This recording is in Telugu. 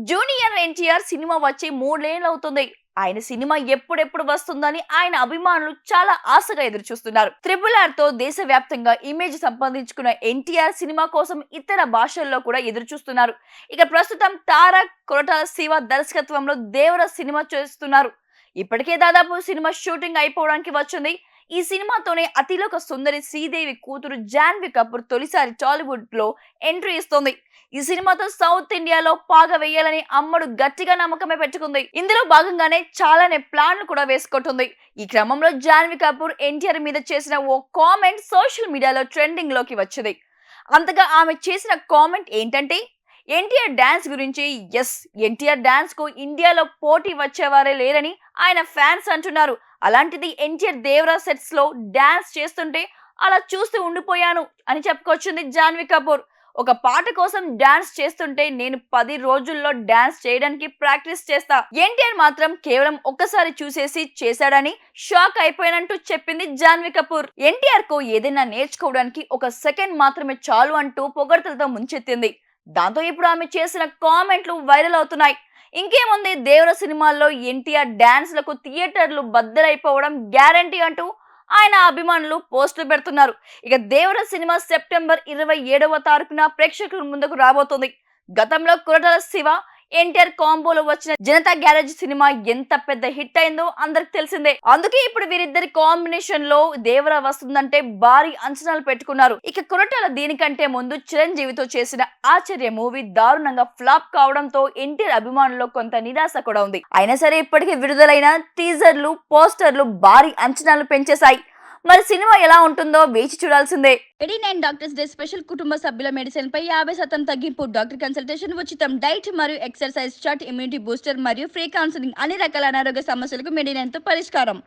జూనియర్ ఎన్టీఆర్ సినిమా వచ్చి 3 ఏళ్ళు అవుతుంది. ఆయన సినిమా ఎప్పుడెప్పుడు వస్తుందని ఆయన అభిమానులు చాలా ఆశగా ఎదురు చూస్తున్నారు. RRR తో దేశవ్యాప్తంగా ఇమేజ్ సంపాదించుకున్న ఎన్టీఆర్ సినిమా కోసం ఇతర భాషల్లో కూడా ఎదురు చూస్తున్నారు. ఇక ప్రస్తుతం తారక్ కొరటాల శివ దర్శకత్వంలో దేవర సినిమా చేస్తున్నారు. ఇప్పటికే దాదాపు సినిమా షూటింగ్ అయిపోవడానికి వచ్చింది. ఈ సినిమాతోనే అతిలోక సుందరి శ్రీదేవి కూతురు జాన్వీ కపూర్ తొలిసారి టాలీవుడ్ లో ఎంట్రీ ఇస్తోంది. ఈ సినిమాతో సౌత్ ఇండియాలో పాగ వేయాలని అమ్మడు గట్టిగా నమ్మకమే పెట్టుకుంది. ఇందులో భాగంగానే చాలానే ప్లాన్లు కూడా వేసుకుంటుంది. ఈ క్రమంలో జాన్వీ కపూర్ ఎన్టీఆర్ మీద చేసిన ఓ కామెంట్ సోషల్ మీడియాలో ట్రెండింగ్ లోకి వచ్చింది. అంతగా ఆమె చేసిన కామెంట్ ఏంటంటే, ఎన్టీఆర్ డాన్స్ గురించి. ఎన్టీఆర్ డాన్స్ కు ఇండియాలో పోటీ వచ్చేవారే లేరని ఆయన ఫ్యాన్స్ అంటున్నారు. అలాంటిది ఎన్టీఆర్ దేవరా సెట్స్ లో డాన్స్ చేస్తుంటే అలా చూస్తూ ఉండిపోయాను అని చెప్పుకొచ్చింది జాన్వీ కపూర్. ఒక పాట కోసం డాన్స్ చేస్తుంటే నేను 10 రోజుల్లో డాన్స్ చేయడానికి ప్రాక్టీస్ చేస్తా. ఎన్టీఆర్ మాత్రం కేవలం ఒక్కసారి చూసేసి చేశాడని షాక్ అయిపోయానంటూ చెప్పింది జాన్వీ కపూర్. ఎన్టీఆర్ కు ఏదైనా నేర్చుకోవడానికి 1 సెకండ్ మాత్రమే చాలు అంటూ పొగడ్తలతో ముంచెత్తింది. దాంతో ఇప్పుడు ఆమె చేసిన కామెంట్లు వైరల్ అవుతున్నాయి. ఇంకేముంది, దేవర సినిమాల్లో ఎన్టీఆర్ డాన్స్లకు థియేటర్లు బద్దలైపోవడం గ్యారంటీ అంటూ ఆయన అభిమానులు పోస్టులు పెడుతున్నారు. ఇక దేవర సినిమా సెప్టెంబర్ 27వ తారీఖున ప్రేక్షకుల ముందుకు రాబోతుంది. గతంలో కొరటాల శివ ఎన్టీఆర్ కాంబోలో వచ్చిన జనతా గ్యారేజ్ సినిమా ఎంత పెద్ద హిట్ అయిందో అందరికి తెలిసిందే. అందుకే ఇప్పుడు వీరిద్దరి కాంబినేషన్ లో దేవర వస్తుందంటే భారీ అంచనాలు పెట్టుకున్నారు. ఇక కొరటాల దీనికంటే ముందు చిరంజీవితో చేసిన ఆచార్య మూవీ దారుణంగా ఫ్లాప్ కావడంతో ఎన్టీఆర్ అభిమానుల్లో కొంత నిరాశ కూడా ఉంది. అయినా సరే ఇప్పటికీ విడుదలైన టీజర్లు, పోస్టర్లు భారీ అంచనాలు పెంచేశాయి. మరి సినిమా ఎలా ఉంటుందో వేచి చూడాల్సిందే. 89 డాక్టర్స్ డే స్పెషల్ కుటుంబ సభ్యుల మెడిసిన్ పై 50% తగ్గింపు, డాక్టర్ కన్సల్టేషన్ ఉచితం, డైట్ మరియు ఎక్సర్సైజ్ చార్ట్, ఇమ్యూనిటీ బూస్టర్ మరియు ఫ్రీ కౌన్సిలింగ్, అన్ని రకాల అనారోగ్య సమస్యలకు 89 తో పరిష్కారం.